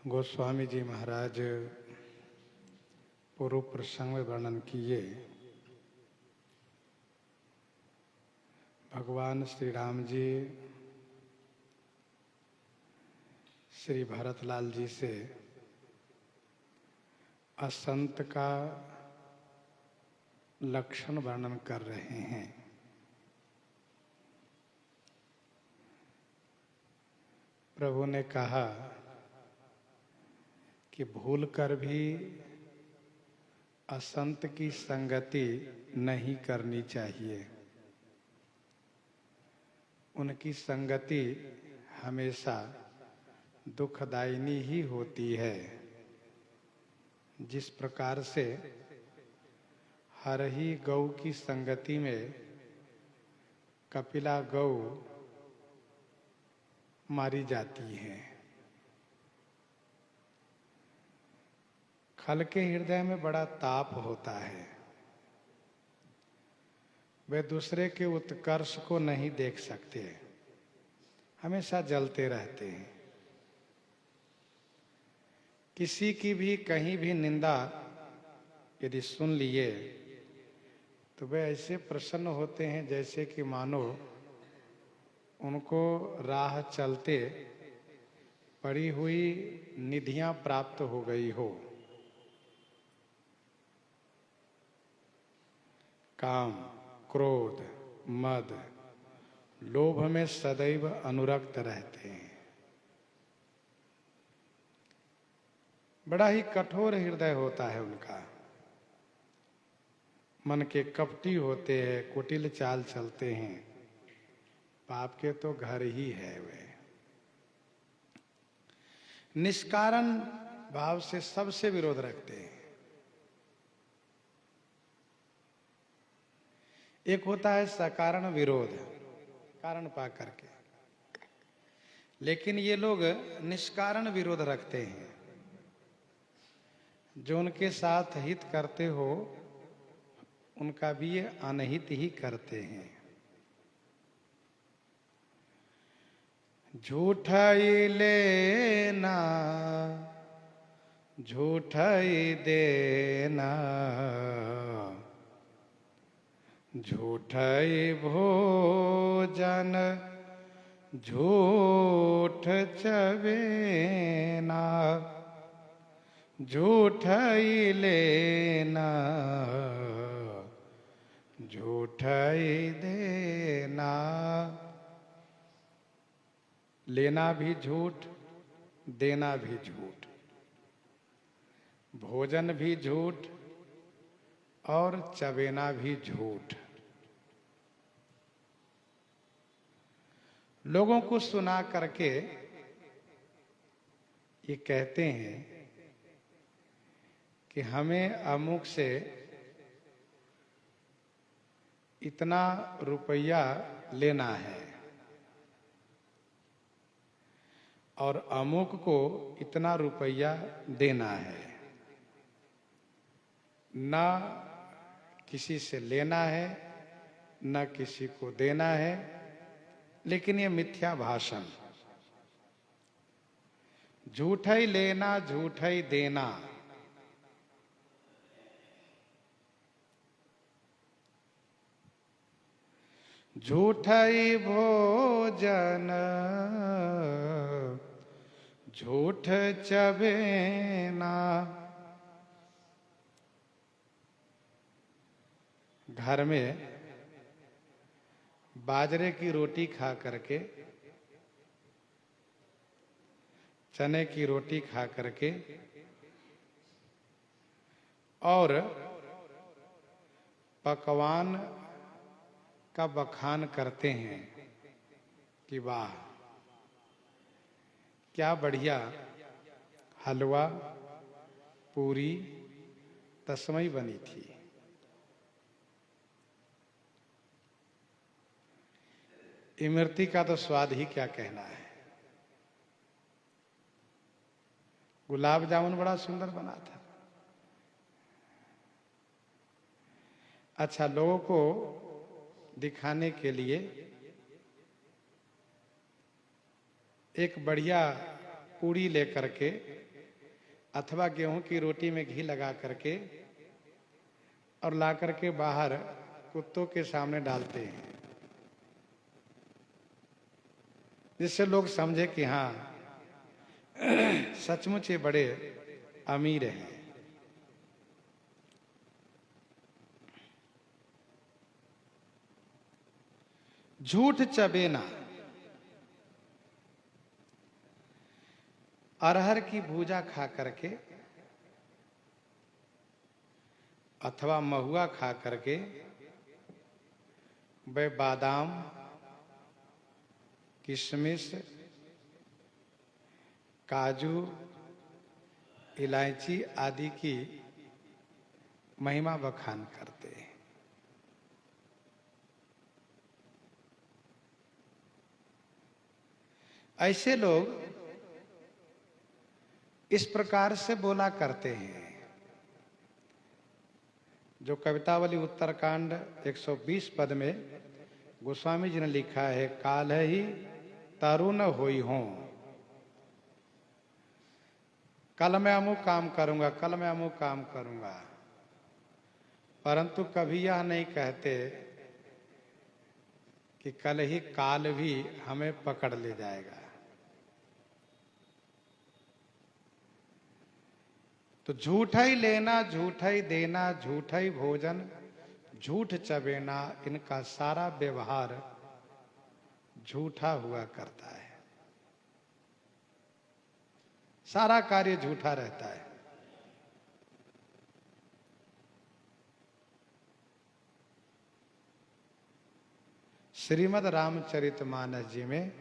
गोस्वामी जी महाराज पूर्व प्रसंग में वर्णन किए। भगवान श्री राम जी श्री भरतलाल जी से असंत का लक्षण वर्णन कर रहे हैं। प्रभु ने कहा कि भूल कर भी असंत की संगति नहीं करनी चाहिए। उनकी संगति हमेशा दुखदायिनी ही होती है। जिस प्रकार से हरही गौ की संगति में कपिला गौ मारी जाती है। खल के हृदय में बड़ा ताप होता है। वे दूसरे के उत्कर्ष को नहीं देख सकते, हमेशा जलते रहते हैं। किसी की भी कहीं भी निंदा यदि सुन लिए तो वे ऐसे प्रसन्न होते हैं जैसे कि मानो उनको राह चलते पड़ी हुई निधियां प्राप्त हो गई हो। काम, क्रोध, मद, लोभ में सदैव अनुरक्त रहते हैं। बड़ा ही कठोर हृदय होता है उनका। मन के कपटी होते हैं, कुटिल चाल चलते हैं। पाप के तो घर ही है वे। निष्कारण भाव से सबसे विरोध रखते हैं। एक होता है सकारण विरोध, कारण पा करके, लेकिन ये लोग निष्कारण विरोध रखते हैं। जो उनके साथ हित करते हो उनका भी ये अनहित ही करते हैं। झूठा ही लेना झूठा ही देना, झूठा ही भोजन झूठ चबेना, झूठा ही लेना झूठा ही देना। लेना भी झूठ, देना भी झूठ, भोजन भी झूठ और चबेना भी झूठ। लोगों को सुना करके ये कहते हैं कि हमें अमुक से इतना रुपया लेना है और अमुक को इतना रुपया देना है। ना किसी से लेना है, न किसी को देना है, लेकिन ये मिथ्या भाषण। झूठा ही लेना झूठा ही देना। झूठा ही भोजन झूठ चबेना। घर में बाजरे की रोटी खा करके, चने की रोटी खा करके और पकवान का बखान करते हैं कि वाह क्या बढ़िया हलवा पूरी तस्मई बनी थी। इमरती का तो स्वाद ही क्या कहना है। गुलाब जामुन बड़ा सुंदर बना था। अच्छा, लोगों को दिखाने के लिए एक बढ़िया पूड़ी लेकर के अथवा गेहूं की रोटी में घी लगा करके और ला करके बाहर कुत्तों के सामने डालते हैं, जिससे लोग समझे कि हाँ सचमुच ये बड़े अमीर हैं। झूठ चबेना, अरहर की भूजा खा करके अथवा महुआ खा करके वे बादाम, किशमिश, काजू, इलायची आदि की महिमा बखान करते हैं। ऐसे लोग इस प्रकार से बोला करते हैं। जो कवितावली उत्तरकांड 120 पद में गोस्वामी जी ने लिखा है, काल ही तरुण होई हों, कल मैं अमुक काम करूंगा, कल मैं अमुक काम करूंगा, परंतु कभी यह नहीं कहते कि कल ही काल भी हमें पकड़ ले जाएगा। तो झूठा ही लेना, झूठा ही देना, झूठा ही भोजन, झूठ चबेना, इनका सारा व्यवहार झूठा हुआ करता है। सारा कार्य झूठा रहता है। श्रीमद् रामचरितमानस जी में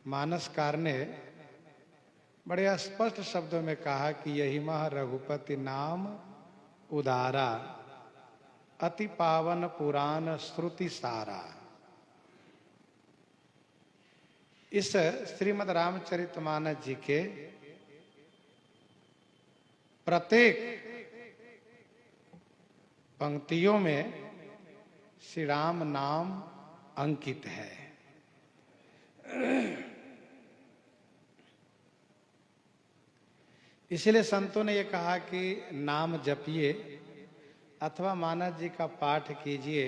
मानसकार ने बड़े स्पष्ट शब्दों में कहा कि यही मह रघुपति नाम उदारा, अति पावन पुराण श्रुति सारा। इस श्रीमद् रामचरितमानस जी के प्रत्येक पंक्तियों में श्री राम नाम अंकित है। इसलिए संतों ने यह कहा कि नाम जपिए अथवा मानस जी का पाठ कीजिए,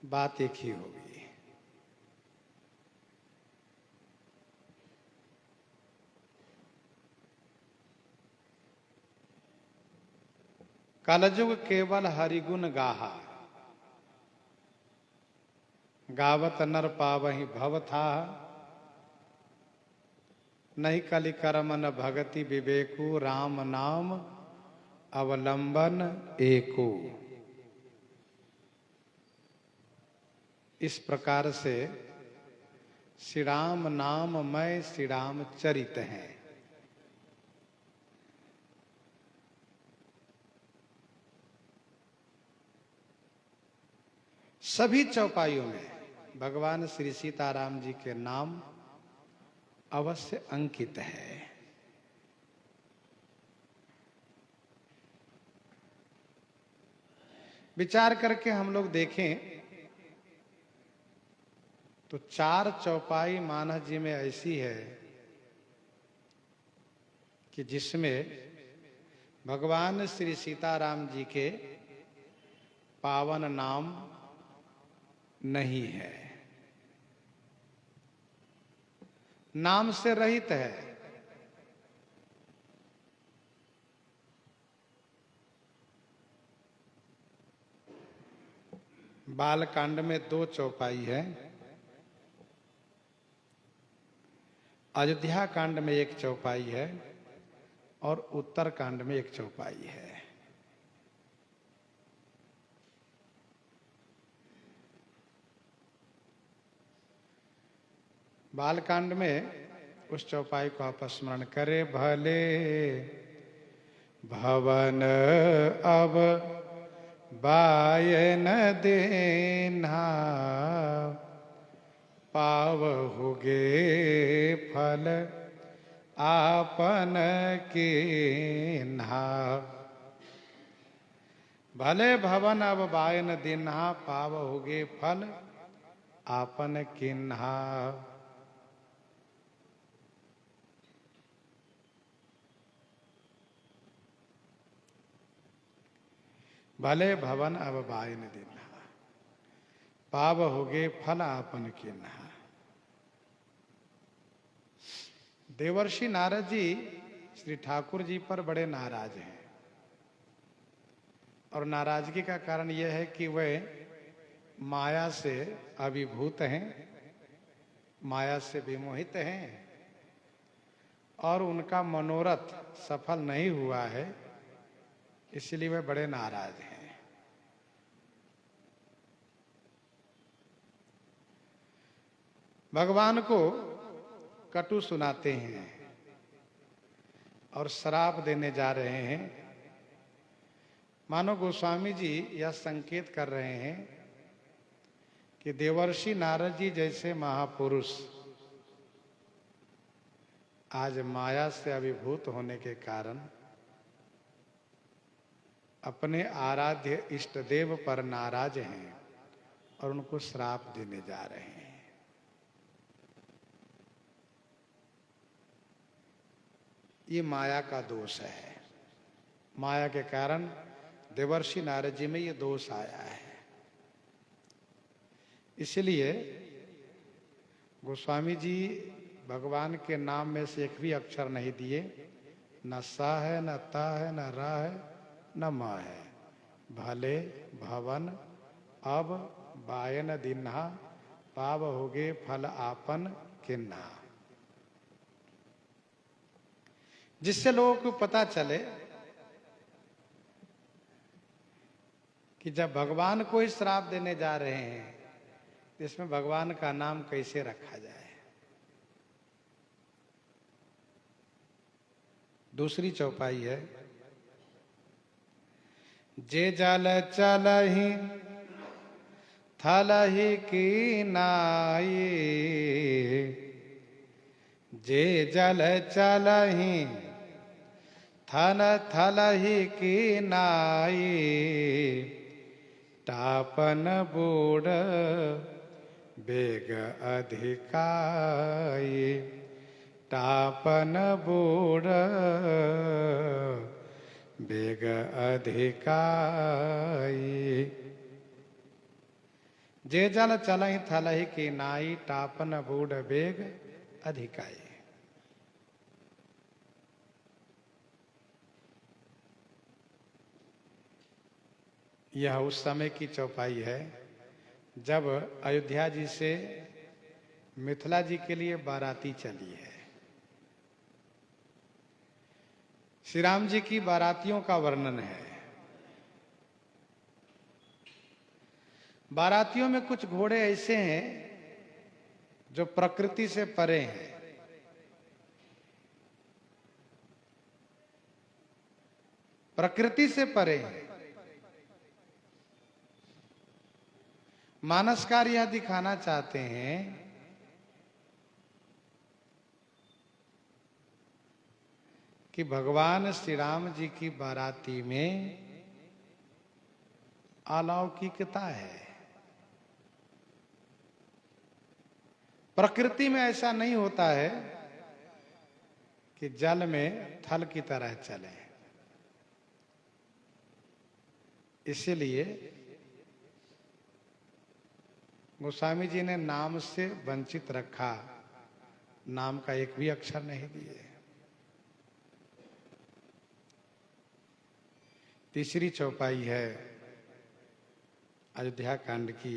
बात एक ही होगी। कलजुग केवल हरिगुण गाहा, गावत नर पावहि भव था, नहीं कलि कर्म न भगति विवेकु, राम नाम अवलंबन एको। इस प्रकार से श्री राम नाममय श्री राम चरित हैं। सभी चौपाइयों में भगवान श्री सीताराम जी के नाम अवश्य अंकित है। विचार करके हम लोग देखें तो 4 चौपाई मानस जी में ऐसी है कि जिसमें भगवान श्री सीताराम जी के पावन नाम नहीं है, नाम से रहित है। बालकांड में 2 चौपाई है, अयोध्या कांड में 1 चौपाई है और उत्तर कांड में 1 चौपाई है। बालकांड में उस चौपाई को आप स्मरण करें। भले भवन अब बायन देना, पावहुगे फल आपन कीन्हा। भले भवन अब बायन देना, पावहुगे फल आपन कीन्हा। भले भवन अब बायन दिन, पाव होगे फल आपन के नहा। देवर्षि नारद जी श्री ठाकुर जी पर बड़े नाराज हैं, और नाराजगी का कारण यह है कि वे माया से अभिभूत हैं, माया से विमोहित हैं, और उनका मनोरथ सफल नहीं हुआ है, इसलिए वे बड़े नाराज हैं। भगवान को कटु सुनाते हैं और श्राप देने जा रहे हैं। मानो गोस्वामी जी यह संकेत कर रहे हैं कि देवर्षि नारद जी जैसे महापुरुष आज माया से अभिभूत होने के कारण अपने आराध्य इष्ट देव पर नाराज हैं और उनको श्राप देने जा रहे हैं। ये माया का दोष है। माया के कारण देवर्षि नारद जी में ये दोष आया है। इसलिए गोस्वामी जी भगवान के नाम में से एक भी अक्षर नहीं दिए। न सा है, न ता है, न रा है, न म है। भले भवन अब बायन दिन्हा, पाव होगे फल आपन किन्हा। जिससे लोगों को पता चले कि जब भगवान को ही श्राप देने जा रहे हैं, इसमें भगवान का नाम कैसे रखा जाए। दूसरी चौपाई है, जे जल चलहि थलहि की नाई, जे जल चलहि थलहि की नाई, टापन बूढ़ बेग अधिकाई, टापन बूढ़ बेग अधिकाई। जे जल चलहि थलहि की नाई, टापन बूढ़ बेग अधिकाई। यह उस समय की चौपाई है जब अयोध्या जी से मिथिला जी के लिए बाराती चली है। श्री राम जी की बारातियों का वर्णन है। बारातियों में कुछ घोड़े ऐसे हैं जो प्रकृति से परे हैं। प्रकृति से परे हैं। मानसकार यह दिखाना चाहते हैं कि भगवान श्री राम जी की बाराती में अलौकिकता है। प्रकृति में ऐसा नहीं होता है कि जल में थल की तरह चले। इसीलिए गोस्वामी जी ने नाम से वंचित रखा, नाम का एक भी अक्षर नहीं दिए। तीसरी चौपाई है अयोध्या कांड की।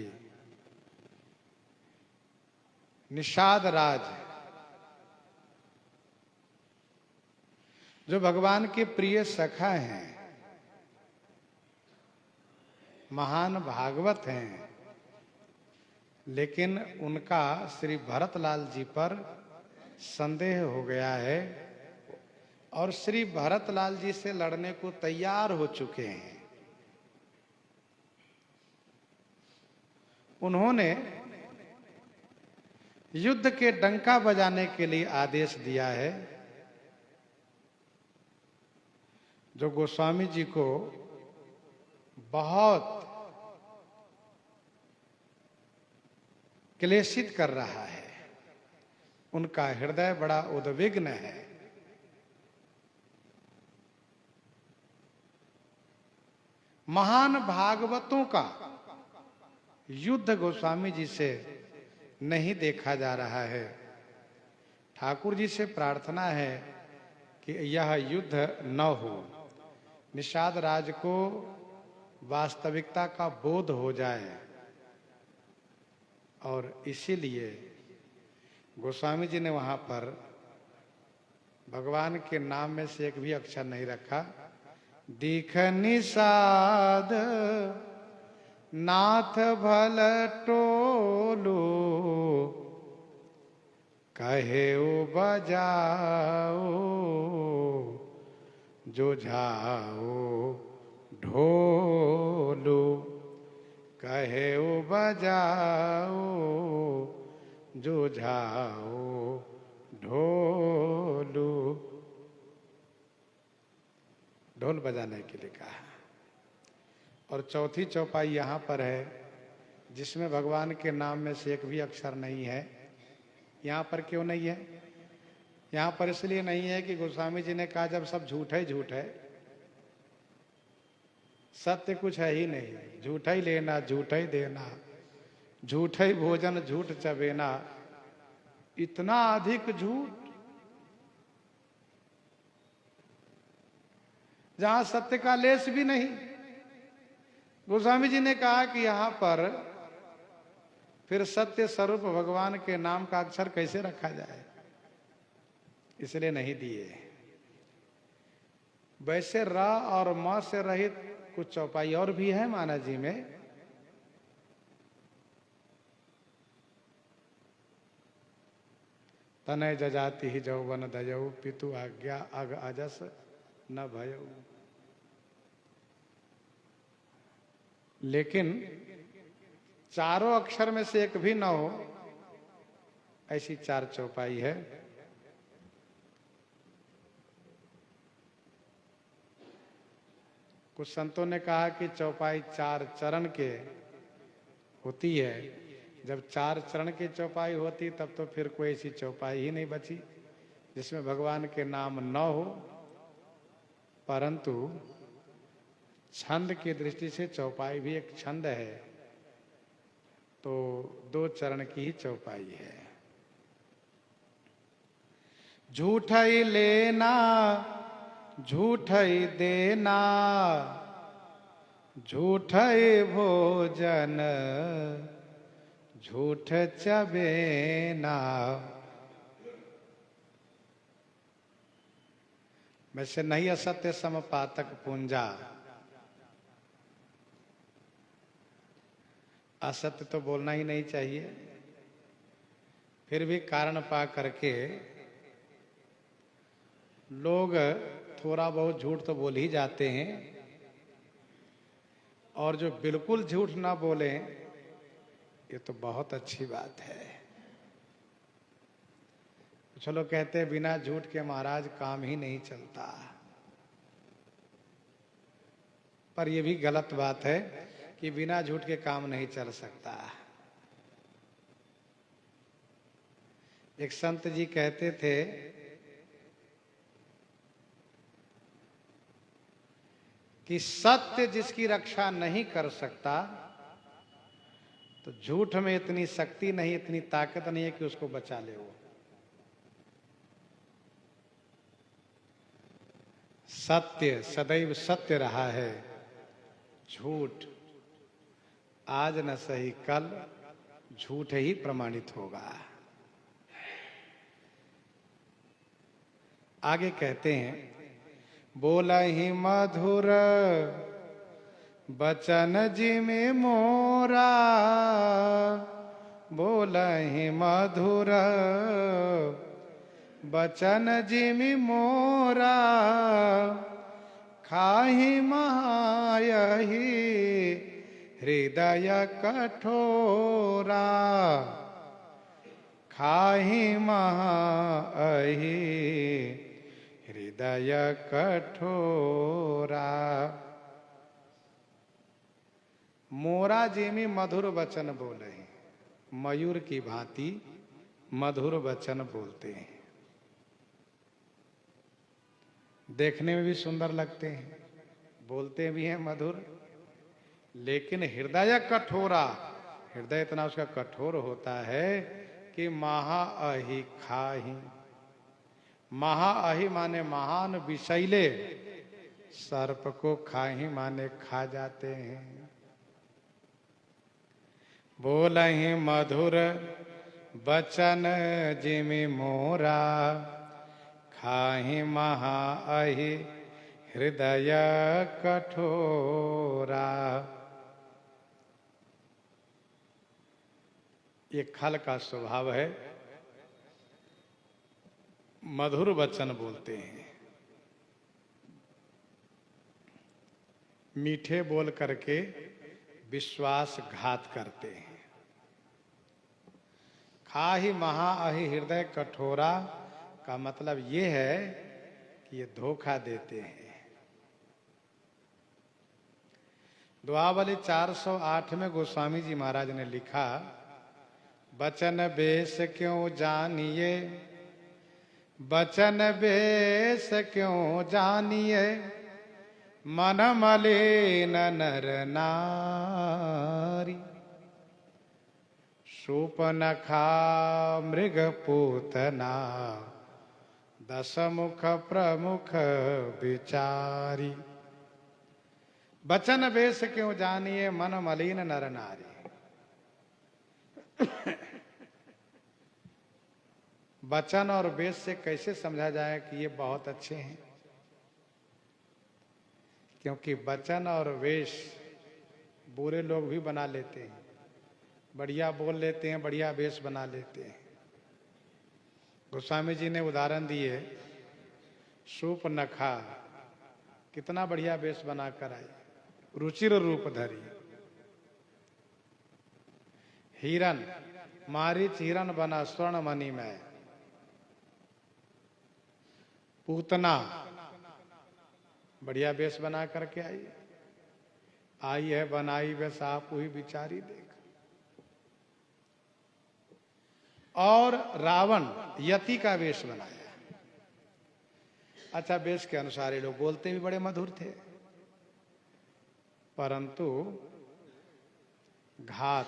निषाद राज जो भगवान के प्रिय सखा हैं, महान भागवत हैं, लेकिन उनका श्री भरतलाल जी पर संदेह हो गया है और श्री भरतलाल जी से लड़ने को तैयार हो चुके हैं। उन्होंने युद्ध के डंका बजाने के लिए आदेश दिया है, जो गोस्वामी जी को बहुत क्लेशित कर रहा है। उनका हृदय बड़ा उद्विग्न है। महान भागवतों का युद्ध गोस्वामी जी से नहीं देखा जा रहा है। ठाकुर जी से प्रार्थना है कि यह युद्ध न हो, निषाद राज को वास्तविकता का बोध हो जाए, और इसीलिए गोस्वामी जी ने वहां पर भगवान के नाम में से एक भी अक्षर नहीं रखा। दीख निषाद नाथ भल टोलो, कहे ओ बजाओ जो झाओ ढोलो, कहे ओ बजाओ जो झाओ ढोलो। ढोल बजाने के लिए कहा। और चौथी चौपाई यहाँ पर है जिसमें भगवान के नाम में से एक भी अक्षर नहीं है। यहाँ पर क्यों नहीं है? यहाँ पर इसलिए नहीं है कि गोस्वामी जी ने कहा जब सब झूठ है, झूठ है, सत्य कुछ है ही नहीं, झूठा ही लेना, झूठा ही देना, झूठा ही भोजन, झूठ चबेना, इतना अधिक झूठ जहां सत्य का लेस भी नहीं। गोस्वामी जी ने कहा कि यहां पर फिर सत्य स्वरूप भगवान के नाम का अक्षर कैसे रखा जाए, इसलिए नहीं दिए। वैसे र और म से रहित कुछ चौपाई और भी है माना जी में। तनय जजाति ही जौवन दयऊ, पितु आज्ञा अग अजस न भयऊ। लेकिन चारों अक्षर में से एक भी न हो, ऐसी चार चौपाई है। कुछ संतों ने कहा कि चौपाई चार चरण के होती है। जब चार चरण की चौपाई होती तब तो फिर कोई ऐसी चौपाई ही नहीं बची जिसमें भगवान के नाम न हो। परंतु छंद की दृष्टि से चौपाई भी एक छंद है, तो दो चरण की ही चौपाई है। झूठ ही लेना, झूठ ही देना, झूठ ही भोजन, झूठ चबेना। वैसे नहीं असत्य समपातक पुंजा, असत्य तो बोलना ही नहीं चाहिए। फिर भी कारण पा करके लोग थोड़ा बहुत झूठ तो बोल ही जाते हैं, और जो बिल्कुल झूठ ना बोले ये तो बहुत अच्छी बात है। कुछ लोग कहते हैं बिना झूठ के महाराज काम ही नहीं चलता, पर यह भी गलत बात है कि बिना झूठ के काम नहीं चल सकता। एक संत जी कहते थे कि सत्य जिसकी रक्षा नहीं कर सकता तो झूठ में इतनी शक्ति नहीं, इतनी ताकत नहीं है कि उसको बचा ले। वो सत्य सदैव सत्य रहा है, झूठ आज न सही कल झूठ ही प्रमाणित होगा। आगे कहते हैं, बोला ही मधुर बचन जिमि मोरा, बोला ही मधुर बचन जिमि मोरा, खाहि महायहि हृदय कठोरा, खाहि महायहि हृदय कठोरा। मोरा जिमि मधुर वचन बोले, मयूर की भांति मधुर वचन बोलते हैं, देखने में भी सुंदर लगते हैं, बोलते भी हैं मधुर लेकिन हृदय कठोरा, हृदय इतना उसका कठोर होता है कि महा अहि खाही। महा अहि माने महान विषैले, सर्प को खाही माने खा जाते हैं। बोलहि मधुर बचन जिमि मोरा, खाही महा अहि हृदय कठोरा। ये खल का स्वभाव है, मधुर वचन बोलते हैं, मीठे बोल करके विश्वासघात करते हैं। खाही महा अहि हृदय कठोरा का मतलब ये है कि ये धोखा देते हैं। दुआवली 408 में गोस्वामी जी महाराज ने लिखा, बचन बेस क्यों जानिए, बचन बेस क्यों जानिए, मन मलिन नर नारी। शूपनखा मृग पूतना, दस मुख प्रमुख विचारी। बचन बेस क्यों जानिए, मन मलिन नर नारी। वचन और वेश से कैसे समझा जाए कि ये बहुत अच्छे हैं, क्योंकि वचन और वेश बुरे लोग भी बना लेते हैं, बढ़िया बोल लेते हैं, बढ़िया वेश बना लेते हैं। गोस्वामी जी ने उदाहरण दिए, शूपनखा कितना बढ़िया वेश बनाकर आई, रुचिर रूप धरी। हिरण, मारीच हिरण बना स्वर्ण मणि में। पूतना बढ़िया वेश बना करके आई है बनाई वैस आप ही बिचारी देख। और रावण यति का वेश बनाया। अच्छा, वेश के अनुसार ये लोग बोलते भी बड़े मधुर थे, परंतु घात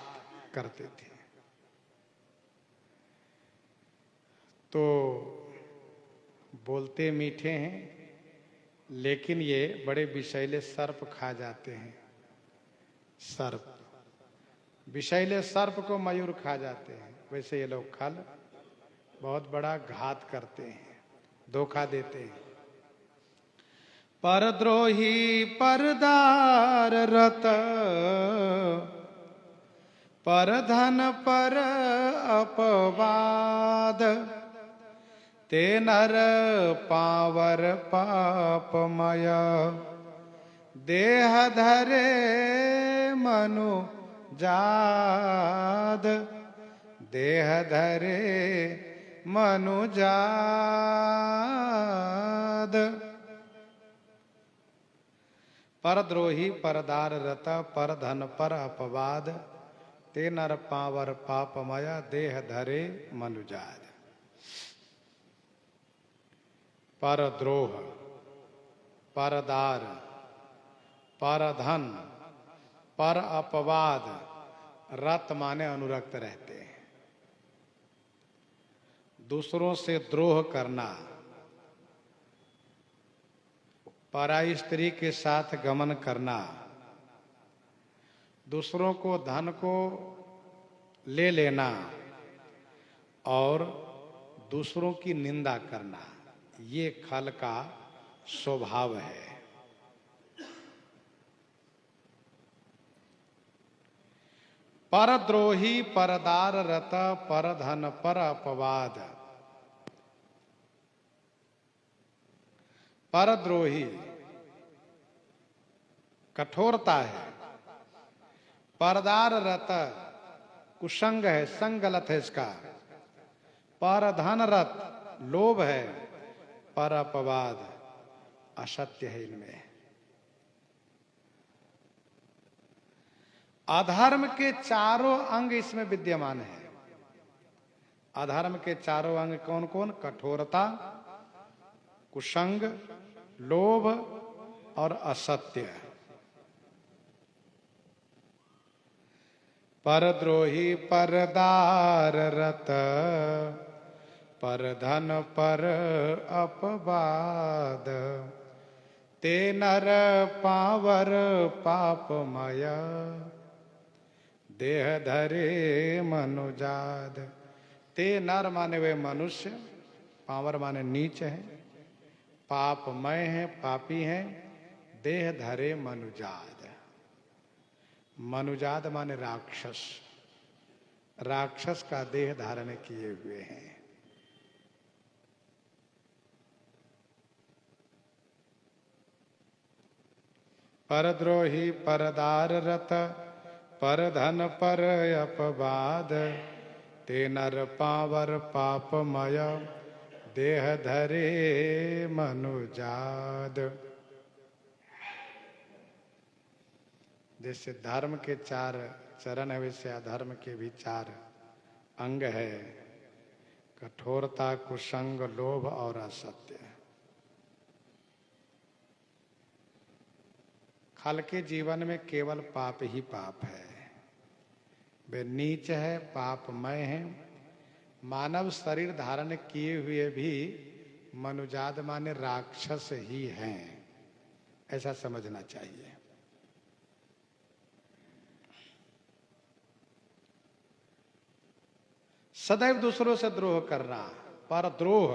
करते थे। तो बोलते मीठे हैं, लेकिन ये बड़े विषैले सर्प खा जाते हैं। सर्प, विषैले सर्प को मयूर खा जाते हैं, वैसे ये लोग खल बहुत बड़ा घात करते हैं, धोखा देते हैं। परद्रोही परदार रत, पर धन पर अपवाद। ते नर पावर पापमय, देह धरे मनु जाद। देह धरे मनु जाद। परद्रोही परदार रत, पर धन पर अपवाद। ते नर पावर पापमय, देह धरे मनुजाद। परद्रोह, परदार, परधन, पर अपवाद, रत माने अनुरक्त रहते हैं। दूसरों से द्रोह करना, पराई स्त्री के साथ गमन करना, दूसरों को धन को ले लेना और दूसरों की निंदा करना, ये खल का स्वभाव है। परद्रोही परदार रत, पर धन पर अपवाद। परद्रोही कठोरता है, परदार रत कुसंग है, संग गलत है इसका। पर धन रत लोभ है, पर अपवाद असत्य है इनमें। अधर्म के चारों अंग इसमें विद्यमान है। अधर्म के चारों अंग कौन कौन? कठोरता, कुसंग, लोभ और असत्य। परद्रोही परदार रत, पर धन पर अपवाद, ते नर पावर पापमय, देह धरे मनुजाद। ते नर माने वे मनुष्य, पावर माने नीच है, पापमय है, पापी है, देह धरे मनुजाद। मनुजाद माने राक्षस, राक्षस का देह धारण किए हुए हैं। परद्रोही परदार रत, पर धन पर अपवाद, ते नर पावर पापमय, देह धरे मनुजाद। जैसे धर्म के 4 चरण है, वैसे अधर्म के भी 4 अंग है। कठोरता, कुसंग, लोभ और असत्य। खल के जीवन में केवल पाप ही पाप है। वे नीच है, पापमय है। मानव शरीर धारण किए हुए भी मनुजाद माने राक्षस ही हैं, ऐसा समझना चाहिए। सदैव दूसरों से द्रोह करना, परद्रोह,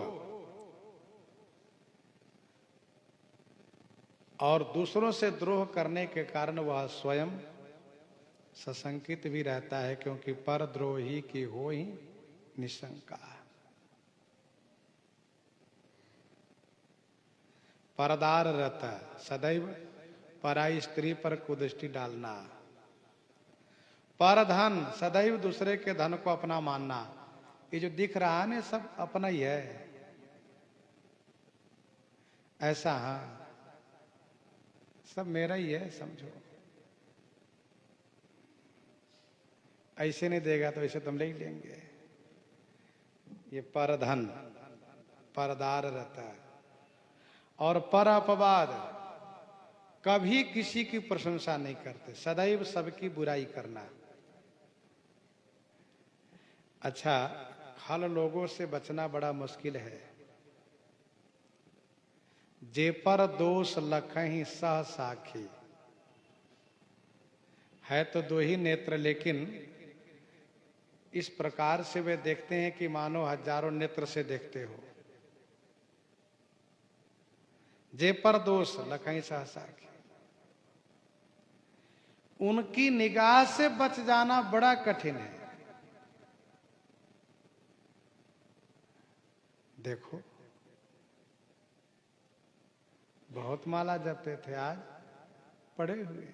और दूसरों से द्रोह करने के कारण वह स्वयं सशंकित भी रहता है, क्योंकि परद्रोही की हो ही निशंका। परदार रहता, सदैव पराई स्त्री पर कुदृष्टि डालना। परधन, सदैव दूसरे के धन को अपना मानना। ये जो दिख रहा है ना, सब अपना ही है, ऐसा। हाँ, सब मेरा ही है समझो। ऐसे नहीं देगा तो ऐसे तुम ले ही लेंगे। ये परधन, परदार रहता है। और पर अपवाद, कभी किसी की प्रशंसा नहीं करते, सदैव सबकी बुराई करना। अच्छा, खल लोगों से बचना बड़ा मुश्किल है। जे पर दोष लखहि सह साखी, है तो 2 ही नेत्र, लेकिन इस प्रकार से वे देखते हैं कि मानो हजारों नेत्र से देखते हो। जे पर दोष लखहि सह साखी, उनकी निगाह से बच जाना बड़ा कठिन है। देखो, बहुत माला जपते थे, आज पड़े हुए।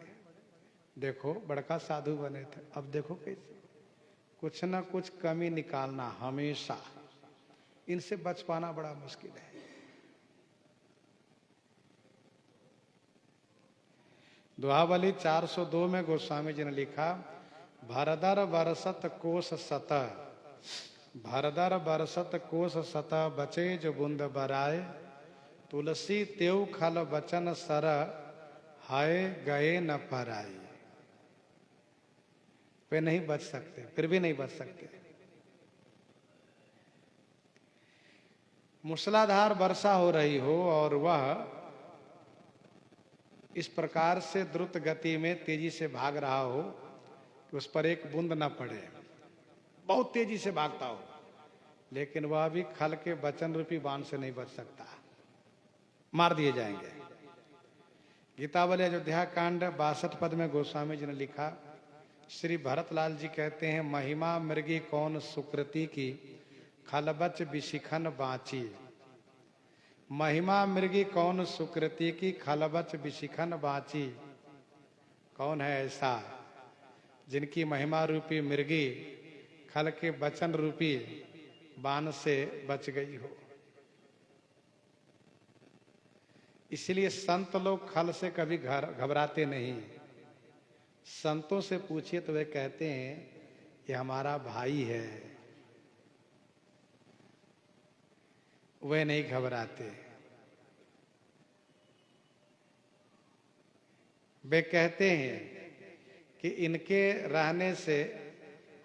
देखो, बड़का साधु बने थे, अब देखो कैसे। कुछ ना कुछ कमी निकालना हमेशा, इनसे बच पाना बड़ा मुश्किल है। दोहावली 402 में गोस्वामी जी ने लिखा, भरदर बरसत कोस सत, भरदर बरसत कोस सत, बचे जो बूंद बराए, तुलसी तेव खल बचन सर, हाय गए न पराई। वे नहीं बच सकते, फिर भी नहीं बच सकते। मूसलाधार वर्षा हो रही हो और वह इस प्रकार से द्रुत गति में तेजी से भाग रहा हो कि उस पर एक बूंद न पड़े, बहुत तेजी से भागता हो, लेकिन वह भी खल के वचन रूपी बाण से नहीं बच सकता, मार दिए जाएंगे। गीतावली अयोध्या कांड 62 पद में गोस्वामी जी ने लिखा, श्री भरतलाल जी कहते हैं, महिमा मृगी कौन सुकृति की, खलबच विशिखन बाची। महिमा मृगी कौन सुकृति की, खलबच विशिखन बाची। कौन है ऐसा जिनकी महिमा रूपी मृगी खल के वचन रूपी बाण से बच गई हो। इसलिए संत लोग खल से कभी घबराते नहीं। संतों से पूछिए तो वे कहते हैं ये हमारा भाई है, वे नहीं घबराते। वे कहते हैं कि इनके रहने से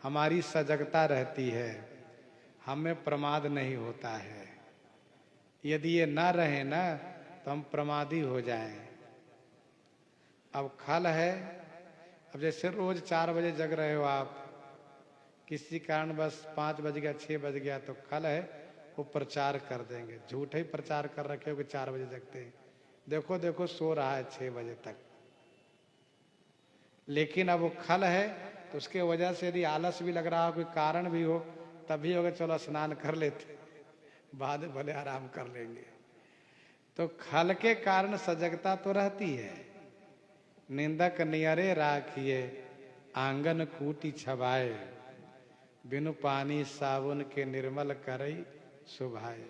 हमारी सजगता रहती है, हमें प्रमाद नहीं होता है। यदि ये ना रहे ना तो हम प्रमादी हो जाएं। अब खल है, अब जैसे रोज 4 बजे जग रहे हो आप, किसी कारण बस 5 बज गया 6 बज गया तो खल है, वो प्रचार कर देंगे, झूठे ही प्रचार कर रखे हो कि 4 बजे जगते हैं, देखो देखो सो रहा है 6 बजे तक। लेकिन अब वो खल है तो उसके वजह से यदि आलस भी लग रहा हो, कोई कारण भी हो, तभी होगा चलो स्नान कर लेते, बाद में भले आराम कर लेंगे। तो खल के कारण सजगता तो रहती है। निंदक नियरे राखिए आंगन कूटी छबाए, बिनु पानी साबुन के निर्मल करई सुभाए।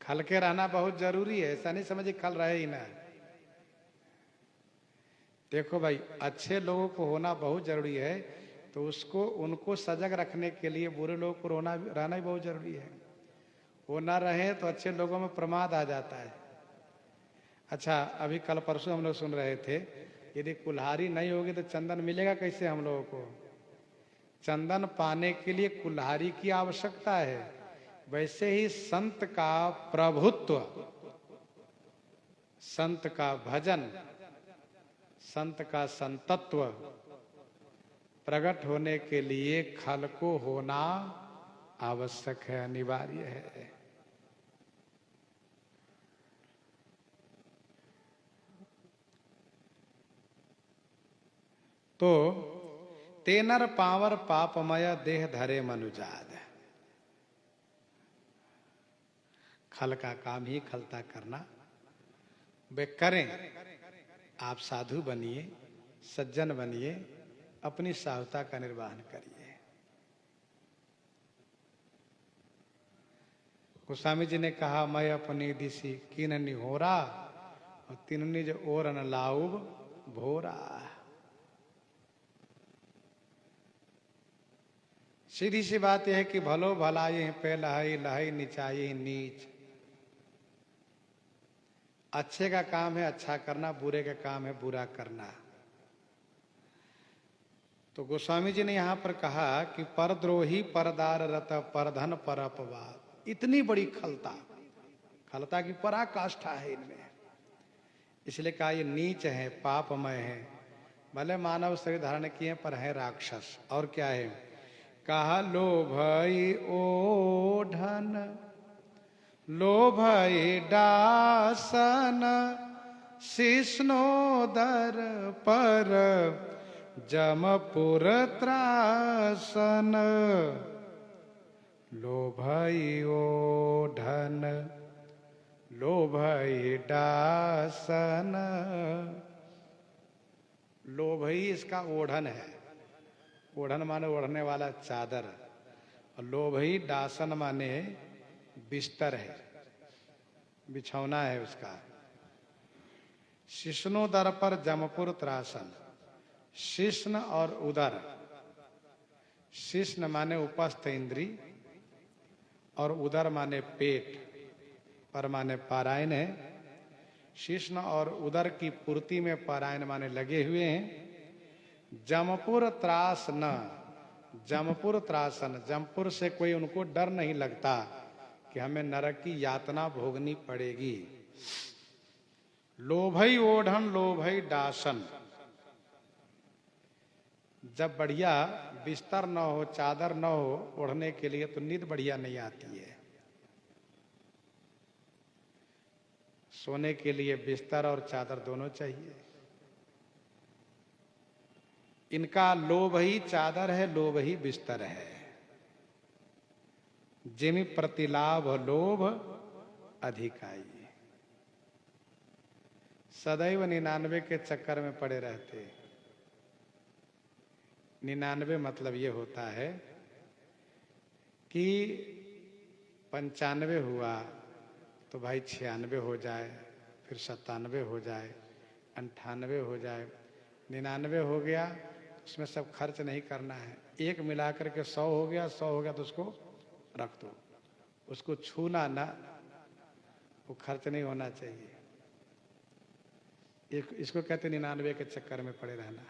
खल के रहना बहुत जरूरी है, ऐसा नहीं समझिए खल रहे ही ना। देखो भाई, अच्छे लोगों को होना बहुत जरूरी है, तो उनको सजग रखने के लिए बुरे लोगों को रहना भी बहुत जरूरी है। वो ना रहे तो अच्छे लोगों में प्रमाद आ जाता है। अच्छा, अभी कल परसों हम लोग सुन रहे थे, यदि कुल्हाड़ी नहीं होगी तो चंदन मिलेगा कैसे हम लोगों को? चंदन पाने के लिए कुल्हाड़ी की आवश्यकता है। वैसे ही संत का प्रभुत्व, संत का भजन, संत का संतत्व प्रकट होने के लिए खल को होना आवश्यक है, अनिवार्य है। तो तेनर पावर पापमय देह धरे मनुजाद, खल का काम ही खलता करना। वे करें, आप साधु बनिए, सज्जन बनिए, अपनी साधुता का निर्वहन करिए। गोस्वामी जी ने कहा, मैं अपनी दिशी किन निहोरा और तीन निज ओरन लाउब भोरा। सीधी सी बात यह है कि भलो भलाई पे लहई लहई नीचाई नीच। अच्छे का काम है अच्छा करना, बुरे का काम है बुरा करना। तो गोस्वामी जी ने यहां पर कहा कि परद्रोही परदार रत परधन पर अपवाद। इतनी बड़ी खलता, खलता की पराकाष्ठा है इनमें, इसलिए कहा ये नीच है, पापमय है। भले मानव शरीर धारण किए पर है राक्षस। और क्या है? कहा लोभई ओढ़न लोभई डासन शिष्णोदर पर जमपुर त्रासन। लोभई ओढ़न लोभई डासन, लोभई इसका ओढ़न है, ओढ़न माने ओढ़ने वाला चादर, और लोभई डासन माने बिस्तर है, बिछौना है उसका। शिष्णोदर पर जमपुर त्रासन, शिष्ण और उदर, शिष्ण माने उपस्थ इंद्री और उदर माने पेट, पर माने पारायण है। शिष्ण और उदर की पूर्ति में पारायण माने लगे हुए हैं। जमपुर त्रास न, जमपुर त्रासन, जमपुर से कोई उनको डर नहीं लगता कि हमें नरक की यातना भोगनी पड़ेगी। लोभई ओढ़न लोभई डासन, जब बढ़िया बिस्तर न हो, चादर न हो ओढ़ने के लिए तो नींद बढ़िया नहीं आती है। सोने के लिए बिस्तर और चादर दोनों चाहिए। इनका लोभ ही चादर है, लोभ ही बिस्तर है। जिमि प्रतिलाभ लोभ अधिकाई, सदैव 99 के चक्कर में पड़े रहते। 99 मतलब ये होता है कि 95 हुआ तो भाई 96 हो जाए, फिर 97 हो जाए, 98 हो जाए, 99 हो गया, उसमें सब खर्च नहीं करना है। एक मिलाकर के 100 हो गया, 100 हो गया तो उसको रख दो, उसको छूना ना, वो खर्च नहीं होना चाहिए। इसको कहते 99 के चक्कर में पड़े रहना,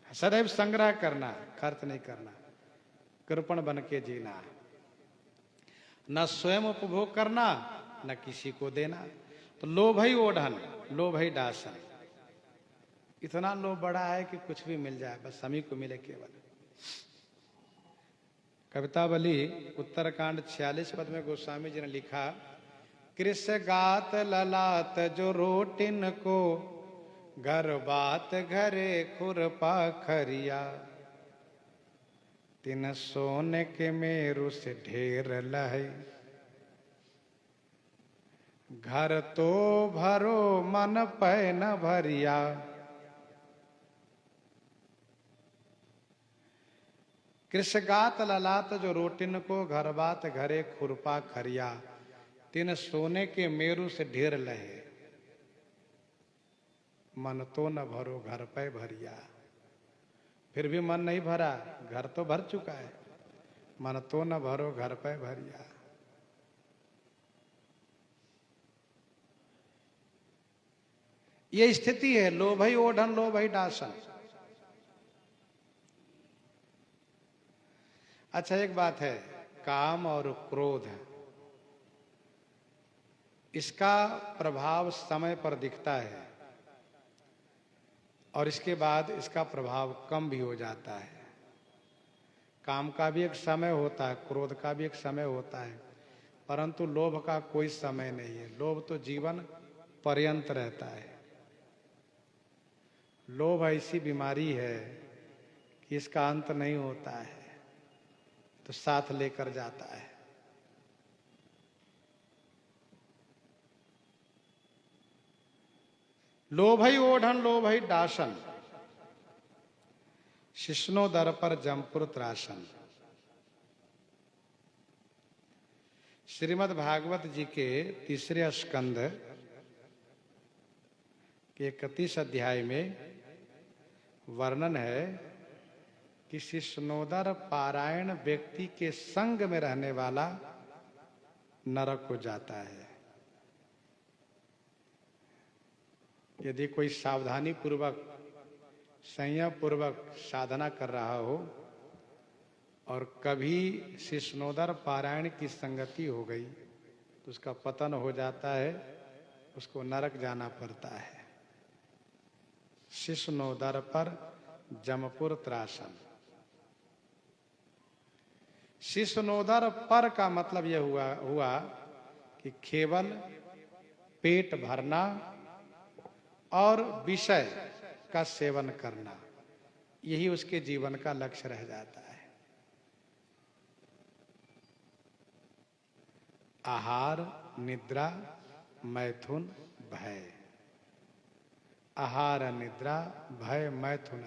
सदैव संग्रह करना, खर्च नहीं करना, कृपण बन के जीना, न स्वयं उपभोग करना न किसी को देना। तो लोभ ही ओढ़न, लोभ ही दासन। इतना लोभ बड़ा है कि कुछ भी मिल जाए, बस हम ही को मिले केवल। कवितावली उत्तरकांड 46 पद में गोस्वामी जी ने लिखा, कृष गात ललात जो रोटिन को, घर बात घरे खुरपा खरिया, तिन सोने के मेरु से ढेर लहे, घर तो भरो मन पै न भरिया। कृषगात ललात जो रोटिन को, घर बात घरे खुरपा खरिया, तिन सोने के मेरु से ढेर लहे, मन तो न भरो घर पे भरिया। फिर भी मन नहीं भरा, घर तो भर चुका है, मन तो न भरो घर पे भरिया। ये स्थिति है, लोभ ही ओढ़न लोभ ही दासन। अच्छा एक बात है, काम और क्रोध, इसका प्रभाव समय पर दिखता है और इसके बाद इसका प्रभाव कम भी हो जाता है। काम का भी एक समय होता है, क्रोध का भी एक समय होता है, परंतु लोभ का कोई समय नहीं है। लोभ तो जीवन पर्यंत रहता है। लोभ ऐसी बीमारी है कि इसका अंत नहीं होता है, तो साथ लेकर जाता है। लोभ ही ओढ़न लोभ ही दासन, शिष्णो दर पर जमपुर त्रासन। श्रीमद् भागवत जी के तीसरे स्कंद के 31 अध्याय में वर्णन है कि शिष्णोदर पारायण व्यक्ति के संग में रहने वाला नरक को जाता है। यदि कोई सावधानी पूर्वक संयम पूर्वक साधना कर रहा हो और कभी शिष्णोदर पारायण की संगति हो गई तो उसका पतन हो जाता है, उसको नरक जाना पड़ता है। शिष्णोदर पर जमपुर त्रासन। शिष्णोदर पर का मतलब यह हुआ कि केवल पेट भरना और विषय का सेवन करना, यही उसके जीवन का लक्ष्य रह जाता है। आहार, निद्रा, मैथुन, भय। आहार निद्रा भय मैथुन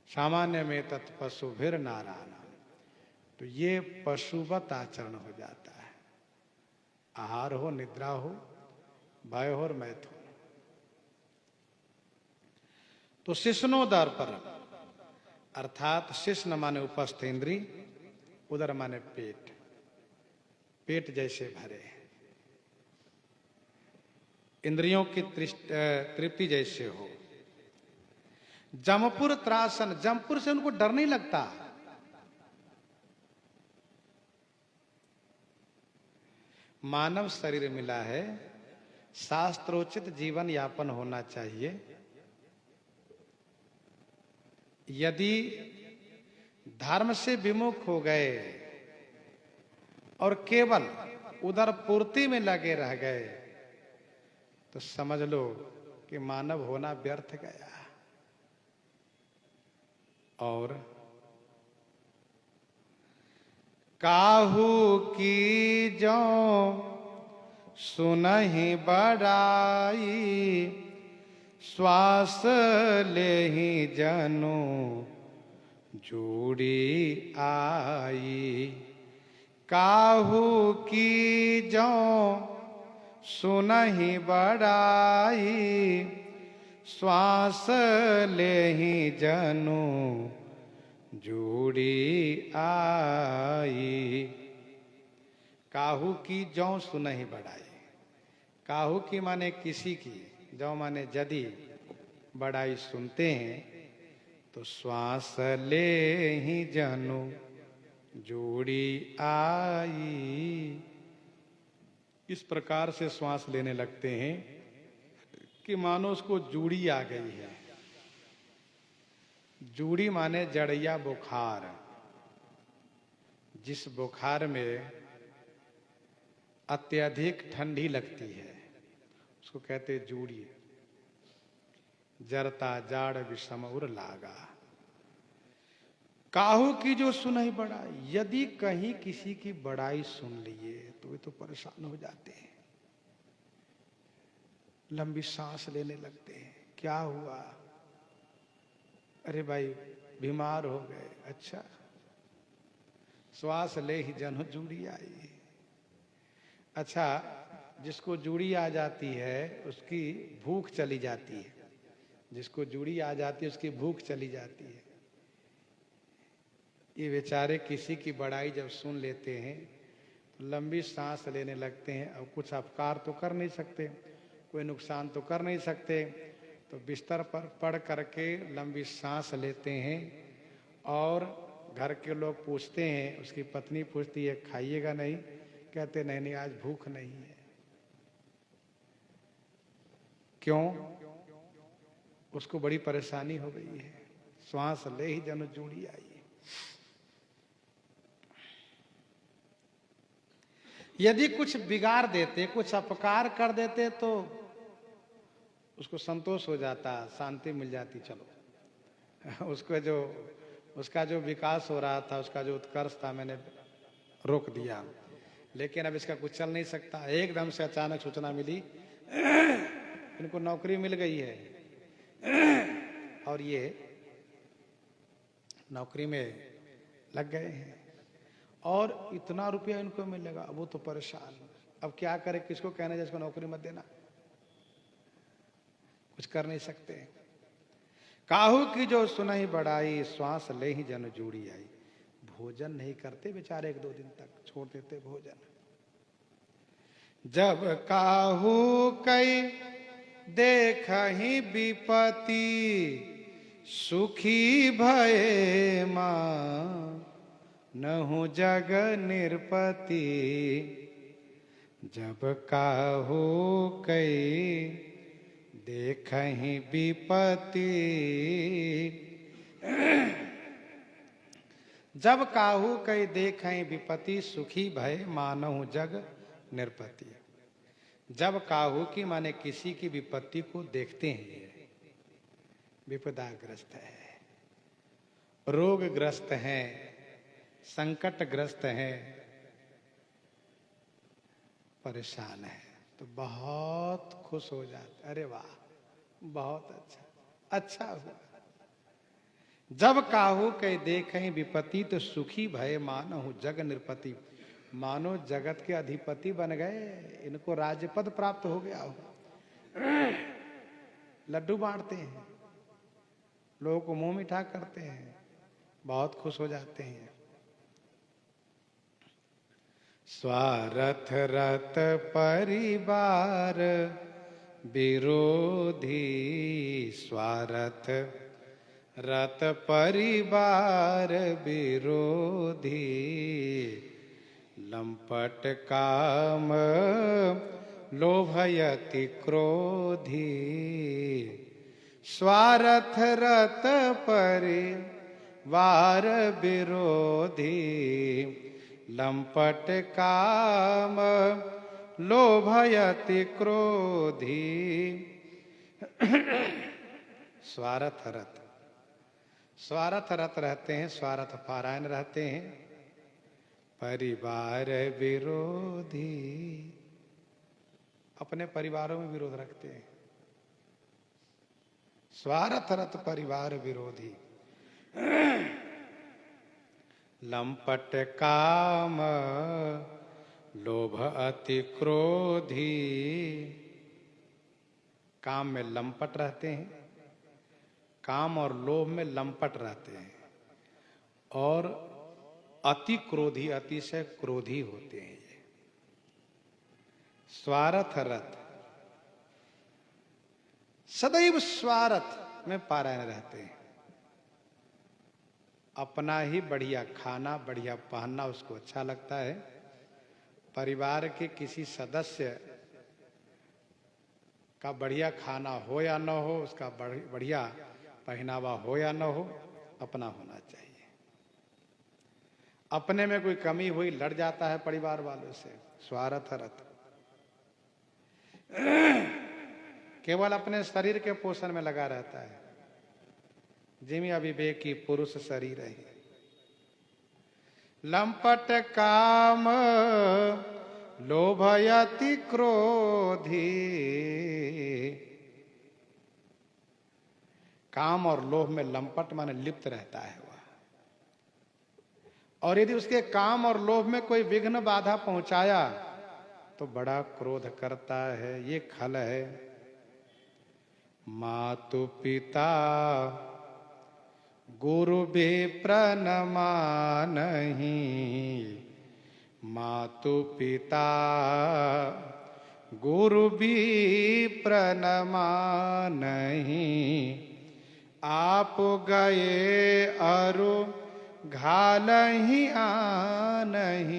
सामान्य में तत्पशुभिर नारायण। तो ये पशुवत आचरण हो जाता है। आहार हो, निद्रा हो, भय हो और मैथुन। तो शिष्णोदर पर अर्थात शिष्ण माने उपस्थ इंद्री, उदर माने पेट, पेट जैसे भरे, इंद्रियों की तृप्ति जैसे हो। जमपुर त्रासन, जमपुर से उनको डर नहीं लगता। मानव शरीर मिला है, शास्त्रोचित जीवन यापन होना चाहिए। यदि धर्म से विमुख हो गए और केवल उदर पूर्ति में लगे रह गए तो समझ लो कि मानव होना व्यर्थ गया। और काहू की जो सुनहि बड़ाई, श्वास ले ही जनु जोड़ी आई। काहू की जो सुनहि बड़ाई, श्वास ले ही जनु जोड़ी आई। काहू की जौ सुनहि बड़ाई। काहू की माने किसी की, जो माने यदि बड़ाई सुनते हैं तो श्वास ले ही जनु जोड़ी आई। इस प्रकार से श्वास लेने लगते हैं कि मानो उसको जूड़ी आ गई है। जूड़ी माने जड़िया बुखार। जिस बुखार में अत्यधिक ठंडी लगती है उसको कहते जूड़ी। जरता जाड़ विषम उर लागा। काहू की जो सुनई बड़ाई, यदि कहीं किसी की बड़ाई सुन लिए तो वे तो परेशान हो जाते हैं, लंबी सांस लेने लगते हैं। क्या हुआ? अरे भाई बीमार हो गए। अच्छा, श्वास ले ही जन जूड़ी आई। अच्छा, जिसको जूड़ी आ जाती है उसकी भूख चली जाती है। जिसको जूड़ी आ जाती है उसकी भूख चली जाती है। ये बेचारे किसी की बड़ाई जब सुन लेते हैं तो लंबी सांस लेने लगते हैं। अब कुछ अपकार तो कर नहीं सकते, कोई नुकसान तो कर नहीं सकते, तो बिस्तर पर पड़ करके लंबी सांस लेते हैं। और घर के लोग पूछते हैं, उसकी पत्नी पूछती है खाइएगा नहीं? कहते नहीं नहीं, आज भूख नहीं है। क्यों? उसको बड़ी परेशानी हो गई है। श्वास ले ही जन जूड़ी आई। यदि कुछ बिगाड़ देते, कुछ अपकार कर देते तो उसको संतोष हो जाता, शांति मिल जाती। चलो उसका जो विकास हो रहा था, उसका जो उत्कर्ष था, मैंने रोक दिया। लेकिन अब इसका कुछ चल नहीं सकता। एकदम से अचानक सूचना मिली इनको नौकरी मिल गई है और ये नौकरी में लग गए हैं और इतना रुपया इनको मिलेगा। वो तो परेशान। अब क्या करे, किसको कहना जिसको नौकरी मत देना? कुछ कर नहीं सकते। काहू की जो सुनई बड़ाई, श्वास ले ही जन जूड़ी आई। भोजन नहीं करते बेचारे, 1-2 दिन तक छोड़ देते भोजन। जब काहू कई देख ही विपत्ति, सुखी भये मां नहु जग निरपति। जब काहू कई देखहि विपत्ति, जब काहू कई देखहि विपत्ति, सुखी भय मानहु जग निरपति। जब काहू की माने किसी की विपत्ति को देखते हैं, विपदाग्रस्त है, रोगग्रस्त है, संकटग्रस्त है, परेशान है, तो बहुत खुश हो जाते। अरे वाह, बहुत अच्छा, अच्छा हुआ। जब काहू के देखें विपत्ति, तो सुखी भय मानहु जग निरपति। मानो जगत के अधिपति बन गए, इनको राज्य पद प्राप्त हो गया हो। लड्डू बांटते हैं, लोगों को मुंह मीठा करते हैं, बहुत खुश हो जाते हैं। स्वार्थ रत परिवार विरोधी, स्वार्थ रत परिवार विरोधी। लंपट काम लोभयति क्रोधी, स्वार्थ रत परिवार विरोधी। लंपट काम लोभयति क्रोधी। स्वार्थ रत, स्वार्थ रत रहते हैं, स्वार्थ पारायण रहते हैं, परिवार विरोधी, अपने परिवारों में विरोध रखते हैं। स्वार्थ रत परिवार विरोधी। लंपट काम लोभ अति क्रोधी। काम में लंपट रहते हैं, काम और लोभ में लंपट रहते हैं, और अति क्रोधी, अतिशय क्रोधी होते हैं ये। स्वार्थ रत, सदैव स्वार्थ में पारायण रहते हैं। अपना ही बढ़िया खाना, बढ़िया पहनना उसको अच्छा लगता है। परिवार के किसी सदस्य का बढ़िया खाना हो या न हो, उसका बढ़िया पहनावा हो या न हो, अपना होना चाहिए। अपने में कोई कमी हुई लड़ जाता है परिवार वालों से, स्वार्थरत। केवल अपने शरीर के पोषण में लगा रहता है। जिमी अविवेकी पुरुष शरीर है। लंपट काम लोभयति क्रोधी। काम और लोभ में लंपट माने लिप्त रहता है वह। और यदि उसके काम और लोभ में कोई विघ्न बाधा पहुंचाया तो बड़ा क्रोध करता है। ये खल है। मातु पिता गुरु विप्र न मानहि। मातु पिता गुरु विप्र न मानहि। आप गए अरु घालहि आनहि।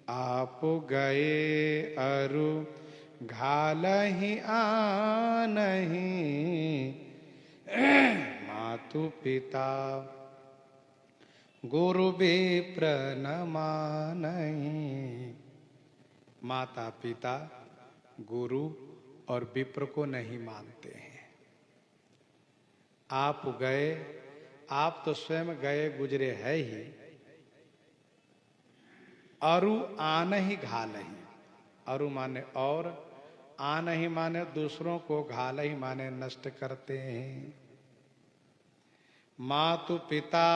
आप गए अरु घालहि आनहि। मातु पिता गुरु विप्र न मानहि। माता पिता गुरु और विप्र को नहीं मानते हैं। आप गए, आप तो स्वयं गए गुजरे है ही। अरु आन ही घाल ही। अरु माने और, आन ही माने दूसरों को, घाल ही माने नष्ट करते हैं। मातु पिता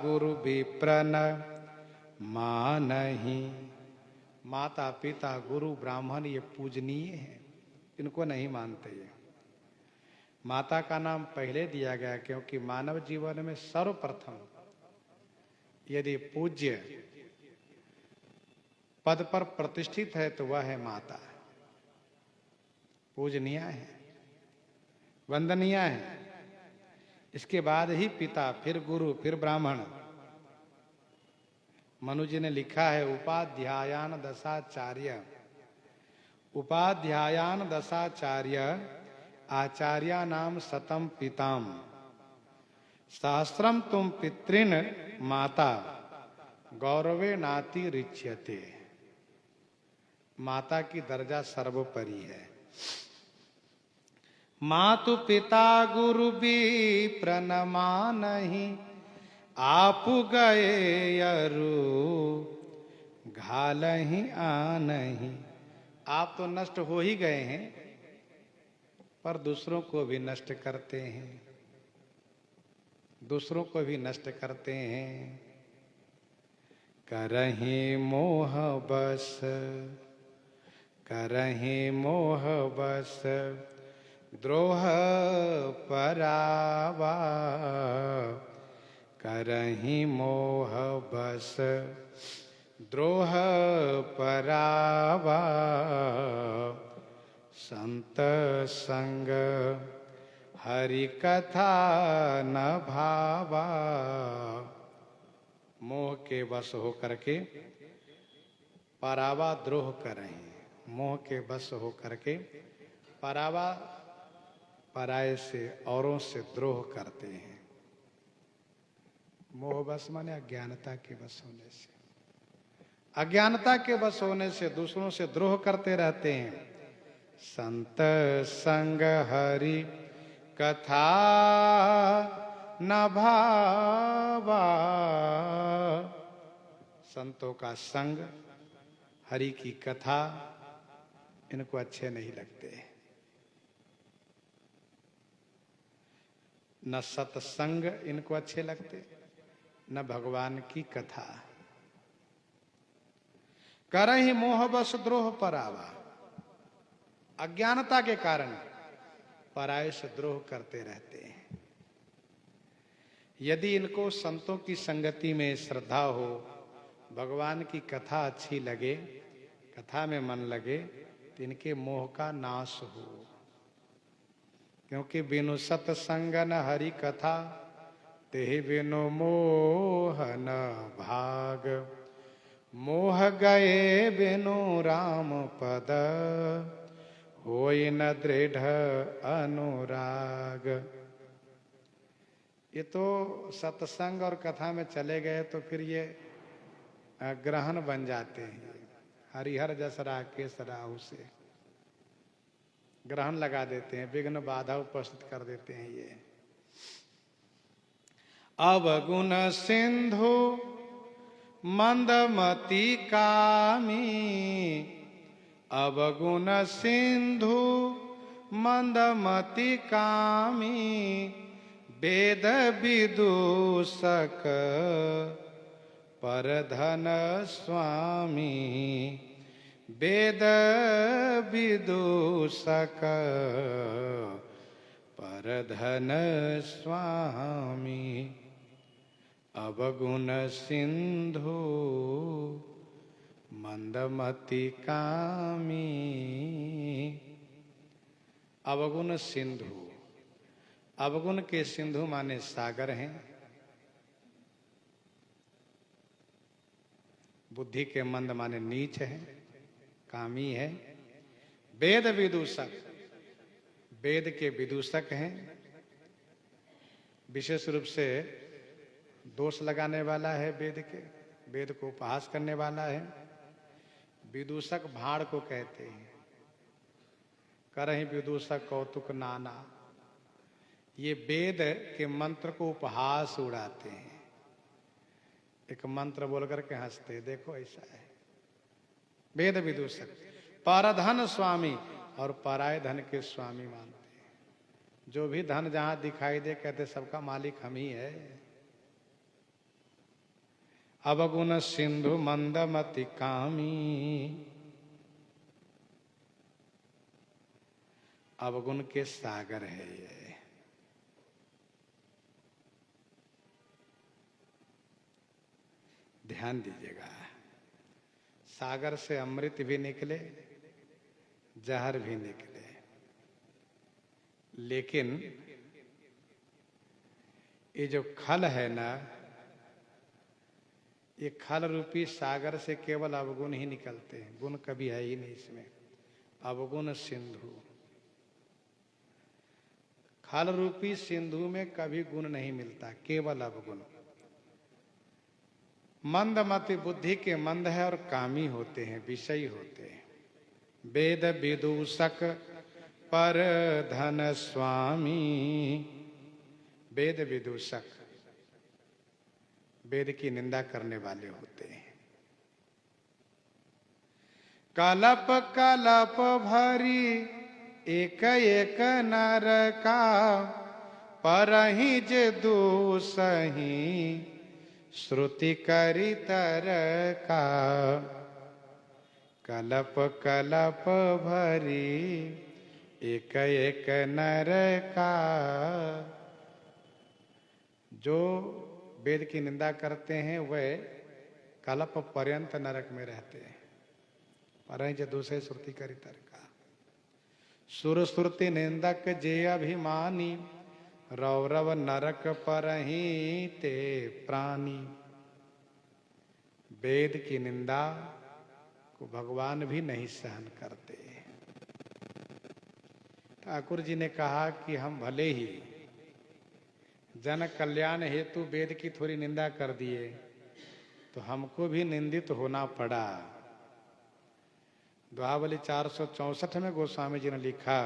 गुरु विप्र न मानहि। माता पिता गुरु ब्राह्मण ये पूजनीय है, इनको नहीं मानते ये। माता का नाम पहले दिया गया क्योंकि मानव जीवन में सर्वप्रथम यदि पूज्य पद पर प्रतिष्ठित है तो वह है माता। पूजनीय है, वंदनीय है। इसके बाद ही पिता, फिर गुरु, फिर ब्राह्मण। मनु जी ने लिखा है उपाध्यायान दशाचार्य। उपाध्यायान दशाचार्य आचार्या नाम सतम पिताम। सहस्रम तुम पितृन माता गौरवे नाति रिच्यते। माता की दर्जा सर्वोपरि है। मातु पिता गुरु विप्र न मानहि। आप गए अरु घालहि आनहि। आप तो नष्ट हो ही गए हैं पर दूसरों को भी नष्ट करते हैं। दूसरों को भी नष्ट करते हैं। करहि मोह बस, करहि मोह बस द्रोह परावा। करहि मोह बस द्रोह परावा। संत संग हरि कथा न भावा। मोह के वश होकर के परावा द्रोह करें। मोह के वश होकर के परावा पराये से, औरों से द्रोह करते हैं। मोह वश माने अज्ञानता के वश होने से। अज्ञानता के वश होने से दूसरों से द्रोह करते रहते हैं। संत संग हरि कथा न भावा। संतों का संग, हरि की कथा इनको अच्छे नहीं लगते। न सत्संग इनको अच्छे लगते, न भगवान की कथा। करहि मोह बस द्रोह परावा। अज्ञानता के कारण पराये से द्रोह करते रहते हैं। यदि इनको संतों की संगति में श्रद्धा हो, भगवान की कथा अच्छी लगे, कथा में मन लगे, तो इनके मोह का नाश हो। क्योंकि बिनु सत्संग न हरि कथा, तेहि बिनु मोह न भाग। मोह गए बिनु राम पद, होय न दृढ़ अनुराग। ये तो सत्संग और कथा में चले गए तो फिर ये ग्रहण बन जाते हैं। हरिहर जस राकेश राहु से ग्रहण लगा देते हैं, विघ्न बाधा उपस्थित कर देते हैं। ये अवगुण सिंधु मंदमति कामी, अवगुण सिंधु मंदमति कामी, वेद विदूषक परधन स्वामी। वेद विदूषक परधन स्वामी। अवगुण सिंधु मंदमति कामी। अवगुण सिंधु, अवगुण के सिंधु माने सागर हैं। बुद्धि के मंद माने नीच है, कामी है। वेद विदूषक, वेद के विदूषक हैं। विशेष रूप से दोष लगाने वाला है वेद के, वेद को उपहास करने वाला है। विदूषक भाड़ को कहते हैं। करहि विदूषक कौतुक नाना, ये वेद के मंत्र को उपहास उड़ाते हैं। एक मंत्र बोल करके हंसते, देखो ऐसा है। वेद विदूषक, परधन स्वामी, और पराय धन के स्वामी मानते हैं। जो भी धन जहां दिखाई दे कहते सबका मालिक हम ही है। अवगुण सिंधु मंदमति कामी, अवगुण के सागर है ये। ध्यान दीजिएगा, सागर से अमृत भी निकले, जहर भी निकले, लेकिन ये जो खल है ना, ये खल रूपी सागर से केवल अवगुण ही निकलते हैं, गुण कभी है ही नहीं इसमें। अवगुण सिंधु, खल रूपी सिंधु में कभी गुण नहीं मिलता, केवल अवगुण। मंदमति बुद्धि के मंद है और कामी होते हैं, विषयी होते हैं। वेद विदूषक पर धन स्वामी, वेद विदूषक वेद की निंदा करने वाले होते हैं। कलप कलप भरी एक एक नर का, परहि जे दूसही श्रुति करी तर का। कलप कलप भरी एक एक नर का। जो वेद की निंदा करते हैं वह कलप पर्यंत नरक में रहते हैं। पर जो दूसरे श्रुति करी तर का। सुर श्रुति निंदक जे अभिमानी, रौरव नरक परहि ते प्राणी। वेद की निंदा को भगवान भी नहीं सहन करते। ठाकुर जी ने कहा कि हम भले ही जन कल्याण हेतु वेद की थोड़ी निंदा कर दिए, तो हमको भी निंदित होना पड़ा। दुआवली 464 में गोस्वामी जी ने लिखा,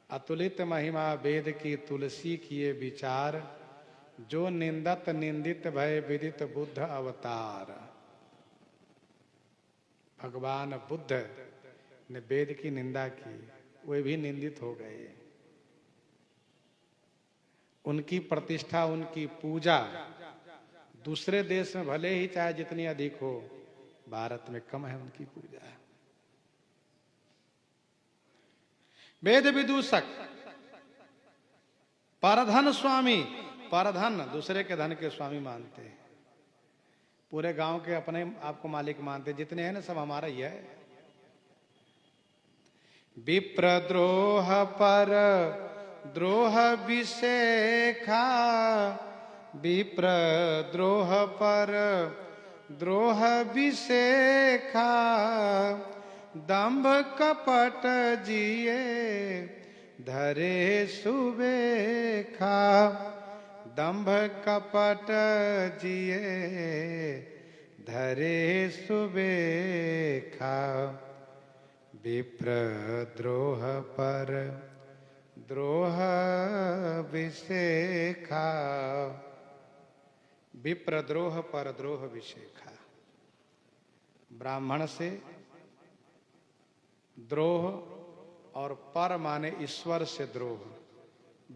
अतुलित महिमा वेद की तुलसी किए विचार, जो निंदत निंदित भय विदित बुद्ध अवतार। भगवान बुद्ध ने वेद की निंदा की, वे भी निंदित हो गए। उनकी प्रतिष्ठा, उनकी पूजा दूसरे देश में भले ही चाहे जितनी अधिक हो, भारत में कम है उनकी पूजा। वेद विदूषक, परधन स्वामी, परधन दूसरे के धन के स्वामी मानते हैं। पूरे गांव के अपने आपको मालिक मानते, जितने हैं ना सब हमारा ही है। विप्रद्रोह पर द्रोह विषेखा, विप्र द्रोह पर द्रोह विषेखा, दंभ कपट जिए धरे सुबेखा, दंभ कपट जिए धरे सुबेखा, विप्र द्रोह पर द्रोह विषेखा, विप्र द्रोह पर द्रोह विषेखा। ब्राह्मण से द्रोह और पर माने ईश्वर से द्रोह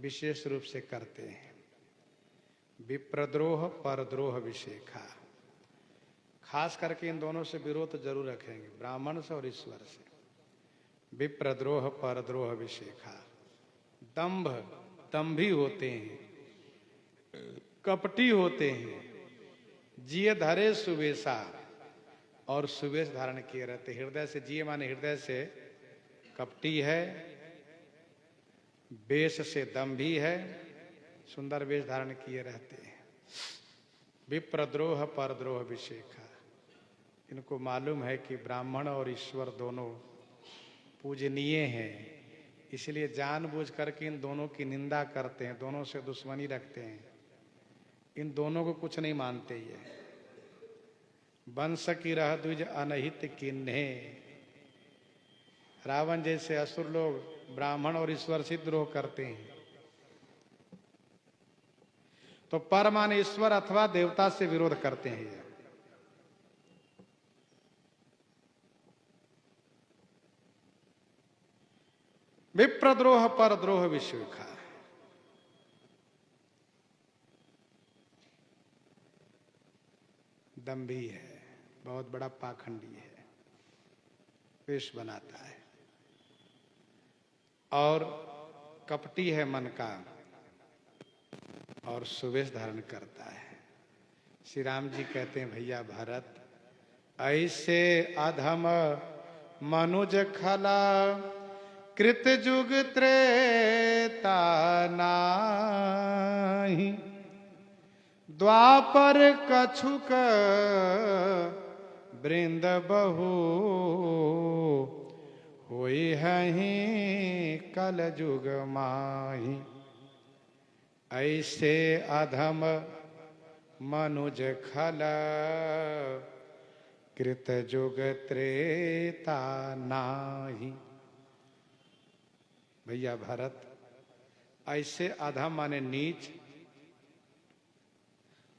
विशेष रूप से करते हैं। विप्रद्रोह परद्रोह विषेखा, खास करके इन दोनों से विरोध तो जरूर रखेंगे, ब्राह्मण से और ईश्वर से। विप्रद्रोह परद्रोह विषेखा, दंभ दंभी होते हैं, कपटी होते हैं, जिये धरे सुवेशा, और सुवेश धारण किए रहते। हृदय से जिये माने हृदय से कपटी है, वेश से दंभी है, सुंदर वेश धारण किए रहते हैं। विप्रद्रोह परद्रोह विषेखा, इनको मालूम है कि ब्राह्मण और ईश्वर दोनों पूजनीय हैं, इसलिए जानबूझ करके इन दोनों की निंदा करते हैं, दोनों से दुश्मनी रखते हैं, इन दोनों को कुछ नहीं मानते। ये वंश की रह द्विज अनहित किन्हे, रावण जैसे असुर लोग ब्राह्मण और ईश्वर से द्रोह करते हैं। तो पर माने ईश्वर अथवा देवता से विरोध करते हैं ये। विप्रद्रोह परद्रोह विषेखा, दंभी है, बहुत बड़ा पाखंडी है, वेश बनाता है, और कपटी है मन का, और सुवेश धारण करता है। श्री राम जी कहते हैं, भैया भरत, ऐसे अधम मनुज खला, कृत जुग त्रेता नाही, द्वापर कछुक वृंद बहु, होई हहीं कल जुग माही। ऐसे अधम मनुज खल, कृत जुग त्रेता नाही। भैया भरत, ऐसे अधम माने नीच,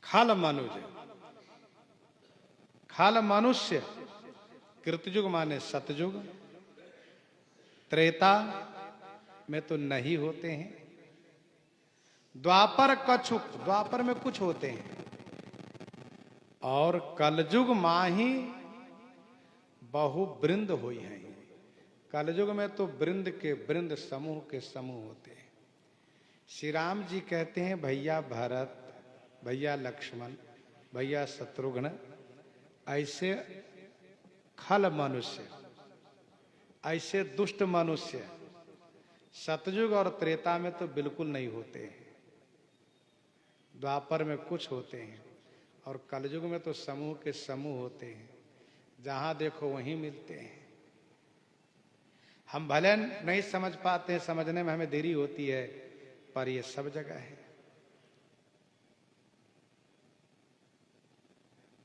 खल मनुज, खल मनुष्य, कृतयुग माने सतयुग, त्रेता में तो नहीं होते हैं, द्वापर कछुक, द्वापर में कुछ होते हैं, और कलयुग माही बहु वृंद हुई हैं। कलयुग में तो वृंद के वृंद, समूह के समूह होते हैं। श्री राम जी कहते हैं, भैया भरत, भैया लक्ष्मण, भैया शत्रुघ्न, ऐसे खल मनुष्य, ऐसे दुष्ट मनुष्य सतयुग और त्रेता में तो बिल्कुल नहीं होते हैं, द्वापर में कुछ होते हैं, और कलयुग में तो समूह के समूह होते हैं, जहां देखो वहीं मिलते हैं। हम भले नहीं समझ पाते हैं, समझने में हमें देरी होती है, पर ये सब जगह है।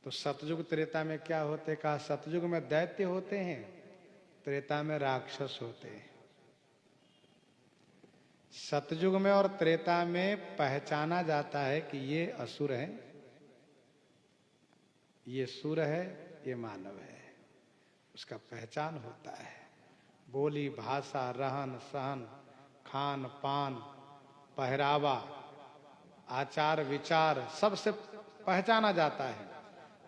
तो सतयुग त्रेता में क्या होते, कहा सतयुग में दैत्य होते हैं, त्रेता में राक्षस होते हैं। सतयुग में और त्रेता में पहचाना जाता है कि ये असुर है, ये सुर है, ये मानव है, उसका पहचान होता है। बोली भाषा, रहन सहन, खान पान, पहरावा, आचार विचार, सबसे पहचाना जाता है,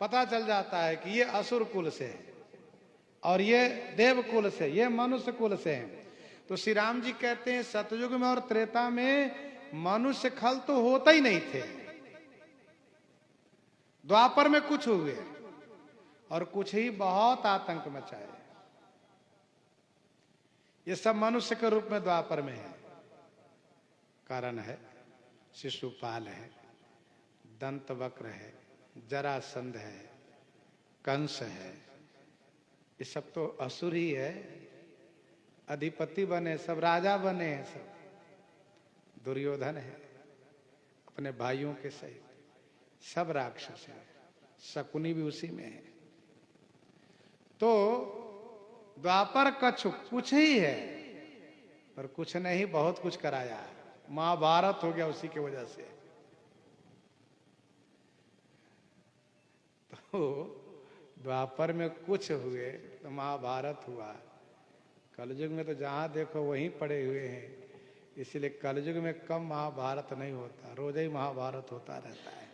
पता चल जाता है कि ये असुर कुल से है और ये देव कुल से, ये मनुष्य कुल से है। तो श्री राम जी कहते हैं, सतयुग में और त्रेता में मनुष्य खल तो होता ही नहीं थे, द्वापर में कुछ हुए और कुछ ही बहुत आतंक मचाए। ये सब मनुष्य के रूप में द्वापर में है। कारण है, शिशुपाल है, दंतवक्र है, जरासंध है, कंस है, ये सब तो असुर ही है। अधिपति बने, सब राजा बने हैं, सब दुर्योधन है अपने भाइयों के सहित, सब राक्षस है, शकुनी भी उसी में है। तो द्वापर कछु कुछ ही है, पर कुछ नहीं, बहुत कुछ कराया है। महाभारत हो गया उसी की वजह से। तो द्वापर में कुछ हुए तो महाभारत हुआ। कलयुग में तो जहां देखो वहीं पड़े हुए हैं, इसलिए कलयुग में कम महाभारत नहीं होता, रोज ही महाभारत होता रहता है।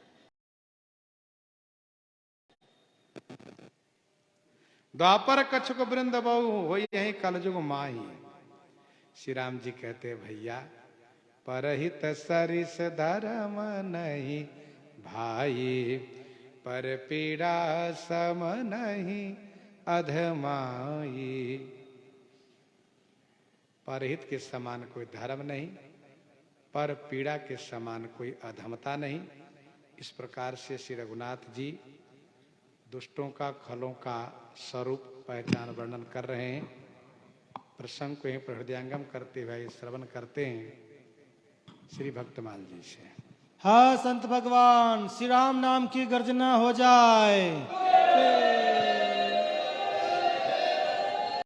द्वापर कछुक वृंद बहु हो यही कलयुग माही। श्री राम जी कहते भैया, परहित सरिस धर्म नहीं भाई, पर पीड़ा सम नहीं अधमाई। परहित के समान कोई धर्म नहीं, पर पीड़ा के समान कोई अधमता नहीं। इस प्रकार से श्री रघुनाथ जी दुष्टों का, खलों का स्वरूप पहचान वर्णन कर रहे हैं। प्रसंग को यहीं पर हृदयंगम करते हुए श्रवण करते हैं श्री भक्तमाल जी से। हाँ संत भगवान, श्री राम नाम की गर्जना हो जाए।